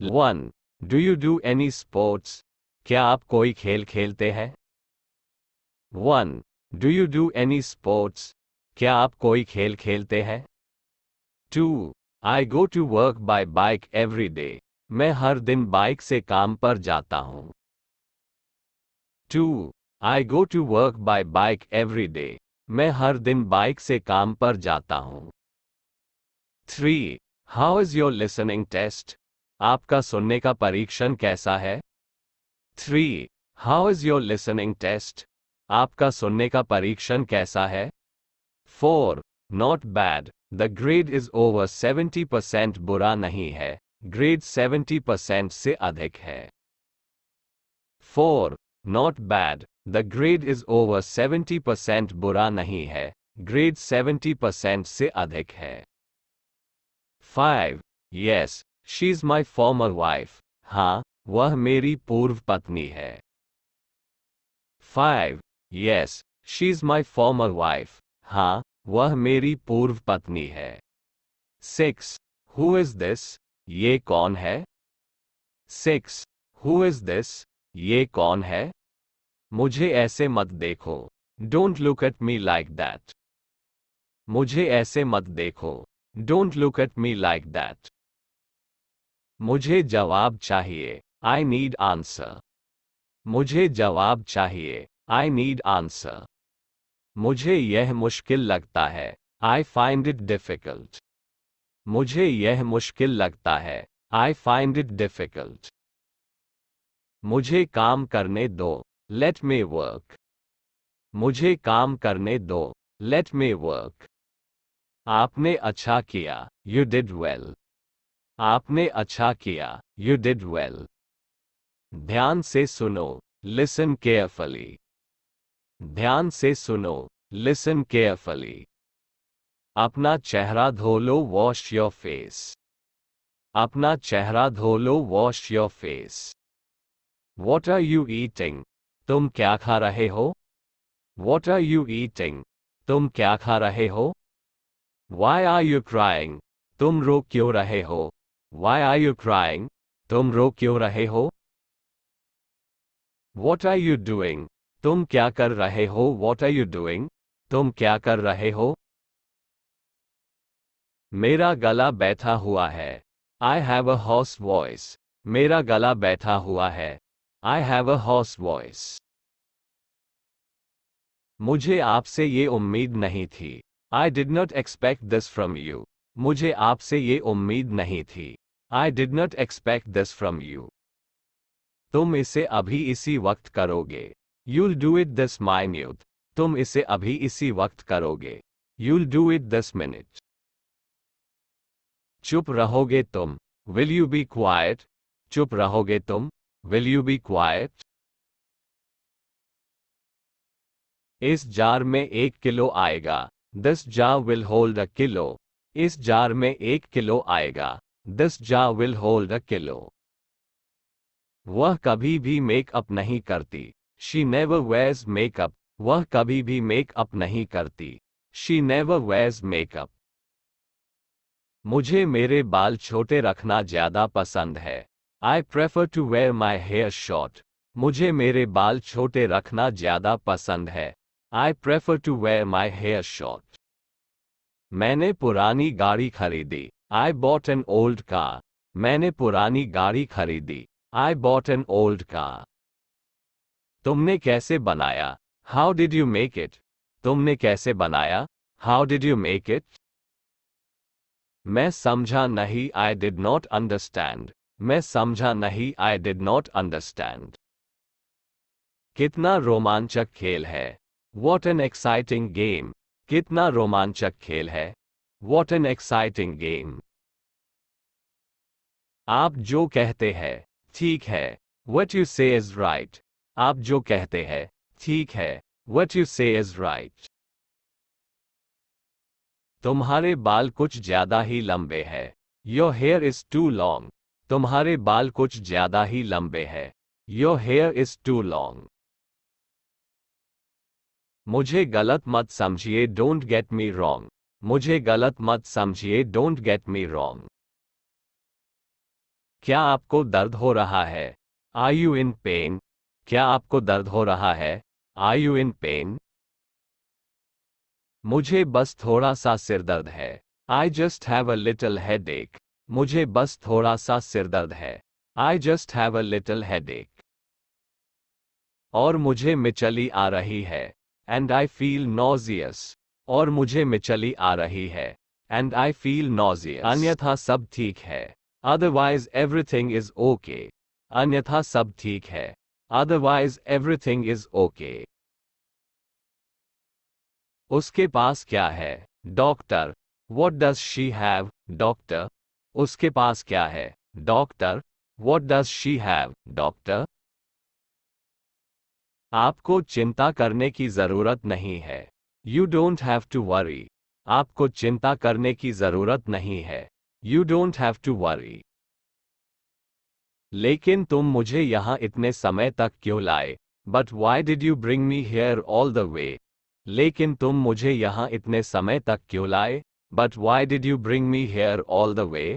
1. Do you do any sports? क्या आप कोई खेल खेलते हैं? 1. Do you do any sports? क्या आप कोई खेल खेलते हैं? 2. I go to work by bike every day. मैं हर दिन बाइक से काम पर जाता हूँ. 2. I go to work by bike every day. मैं हर दिन बाइक से काम पर जाता हूँ. 3. How is your listening test? आपका सुनने का परीक्षण कैसा है? 3. How is your listening test? आपका सुनने का परीक्षण कैसा है? 4. Not bad. The grade is over 70%. बुरा नहीं है. ग्रेड 70% से अधिक है. 4. Not bad. The grade is over 70%. बुरा नहीं है. ग्रेड 70% से अधिक है. 5. Yes, she's my former wife. हाँ, वह मेरी पूर्व पत्नी है. 5. Yes, she's my former wife. हाँ, वह मेरी पूर्व पत्नी है. 6. Who is this? ये कौन है? 6. Who is this? ये कौन है? मुझे ऐसे मत देखो. Don't look at me like that. मुझे ऐसे मत देखो. Don't look at me like that. मुझे जवाब चाहिए. I need answer. मुझे जवाब चाहिए. I need answer. मुझे यह मुश्किल लगता है. I find it difficult. मुझे यह मुश्किल लगता है. I find it difficult. मुझे काम करने दो. Let me work. मुझे काम करने दो. Let me work. आपने अच्छा किया. You did well. आपने अच्छा किया. You did well. ध्यान से सुनो. Listen carefully. ध्यान से सुनो. Listen carefully. अपना चेहरा धो लो. Wash your face. अपना चेहरा धो लो. Wash your face. What are you eating? तुम क्या खा रहे हो? What are you eating? तुम क्या खा रहे हो? Why are you crying? तुम रो क्यों रहे हो? Why are you crying? तुम रो क्यों रहे हो? What are you doing? तुम क्या कर रहे हो? What are you doing? तुम क्या कर रहे हो? मेरा गला बैठा हुआ है. I have a hoarse voice. मेरा गला बैठा हुआ है. I have a hoarse voice. मुझे आपसे ये उम्मीद नहीं थी. I did not expect this from you. मुझे आपसे ये उम्मीद नहीं थी. I did not expect this from you. तुम इसे अभी इसी वक्त करोगे. You'll do it this minute. तुम इसे अभी इसी वक्त करोगे. You'll do it this minute. चुप रहोगे तुम. Will you be quiet? चुप रहोगे तुम. Will you be quiet? इस जार में 1 किलो आएगा. This jar will hold a kilo. इस जार में 1 किलो आएगा. This jar will hold a kilo. वह कभी भी मेकअप नहीं करती. She never wears makeup. वह कभी भी मेकअप नहीं करती. She never wears makeup. मुझे मेरे बाल छोटे रखना ज्यादा पसंद है. I prefer to wear my hair short. मुझे मेरे बाल छोटे रखना ज्यादा पसंद है. I prefer to wear my hair short. मैंने पुरानी गाड़ी खरीदी. I bought an old car. मैंने पुरानी गाड़ी खरीदी. I bought an old car. तुमने कैसे बनाया? How did you make it? तुमने कैसे बनाया? How did you make it? मैं समझा नहीं. I did not understand. मैं समझा नहीं. I did not understand. कितना रोमांचक खेल है. What an exciting game. कितना रोमांचक खेल है. What an exciting game. आप जो कहते हैं ठीक है. What you say is right. आप जो कहते हैं ठीक है. What you say is right. तुम्हारे बाल कुछ ज्यादा ही लंबे हैं. Your hair is too long. तुम्हारे बाल कुछ ज्यादा ही लंबे हैं. Your hair is too long. मुझे गलत मत समझिए. Don't get me wrong. मुझे गलत मत समझिए. Don't get me wrong. क्या आपको दर्द हो रहा है? Are you in pain? क्या आपको दर्द हो रहा है? Are you in pain? मुझे बस थोड़ा सा सिर दर्द है। I just have a little headache. मुझे बस थोड़ा सा सिर दर्द है। I just have a little headache. और मुझे मिचली आ रही है। And I feel nauseous. और मुझे मिचली आ रही है। And I feel nauseous. अन्यथा सब ठीक है। Otherwise everything is okay. अन्यथा सब ठीक है। Otherwise everything is okay. उसके पास क्या है? Doctor. What does she have? Doctor. उसके पास क्या है? Doctor. What does she have? Doctor. आपको चिंता करने की जरूरत नहीं है। You don't have to worry. आपको चिंता करने की जरूरत नहीं है। You don't have to worry. लेकिन तुम मुझे यहाँ इतने समय तक क्यों लाए? But why did you bring me here all the way? लेकिन तुम मुझे यहाँ इतने समय तक क्यों लाए? But why did you bring me here all the way?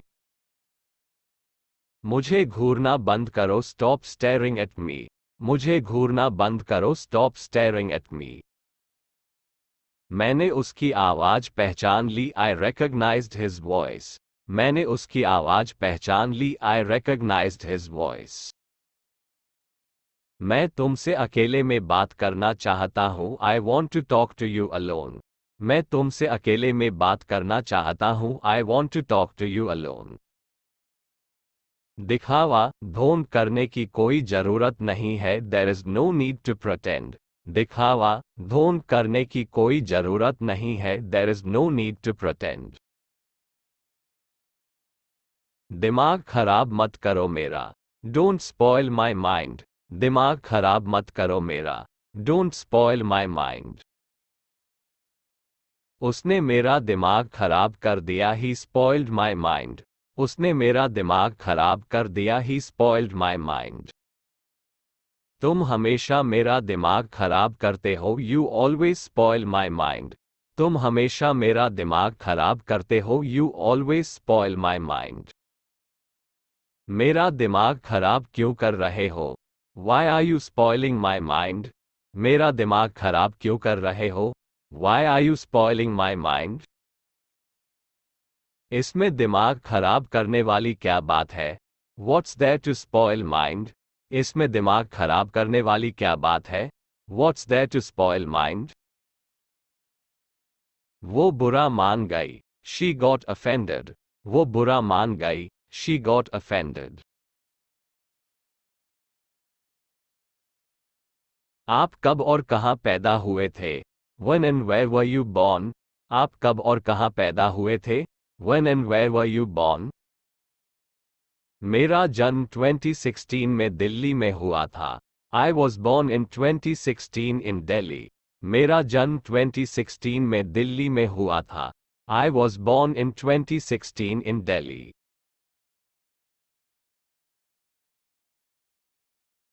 मुझे घूरना बंद करो, stop staring at me. मुझे घूरना बंद करो, stop staring at me. मैंने उसकी आवाज पहचान ली, I recognized his voice. मैंने उसकी आवाज पहचान ली, I recognized his voice. मैं तुमसे अकेले में बात करना चाहता हूँ, I want to talk to you alone. मैं तुमसे अकेले में बात करना चाहता हूँ, I want to talk to you alone. दिखावा, ढोंग करने की कोई जरूरत नहीं है, there is no need to pretend. दिखावा, ढोंग करने की कोई जरूरत नहीं है, there is no need to pretend. दिमाग खराब मत करो मेरा. Don't spoil my mind. दिमाग खराब मत करो मेरा. Don't spoil my mind. उसने मेरा दिमाग खराब कर दिया, he spoiled my mind. उसने मेरा दिमाग खराब कर दिया, he spoiled my mind. तुम हमेशा मेरा दिमाग खराब करते हो, you always spoil my mind. तुम हमेशा मेरा दिमाग खराब करते हो, you always spoil my mind. मेरा दिमाग खराब क्यों कर रहे हो? Why are you spoiling my mind? मेरा दिमाग खराब क्यों कर रहे हो? Why are you spoiling my mind? इसमें दिमाग खराब करने वाली क्या बात है? What's there to spoil mind? इसमें दिमाग खराब करने वाली क्या बात है? What's there to spoil mind? वो बुरा मान गई. She got offended. वो बुरा मान गई. She got offended. आप कब और कहाँ पैदा हुए थे? When and where were you born? आप कब और कहाँ पैदा हुए थे? When and where were you born? मेरा जन्म 2016 में दिल्ली में हुआ था. I was born in 2016 in Delhi. मेरा जन्म 2016 में दिल्ली में हुआ था. I was born in 2016 in Delhi.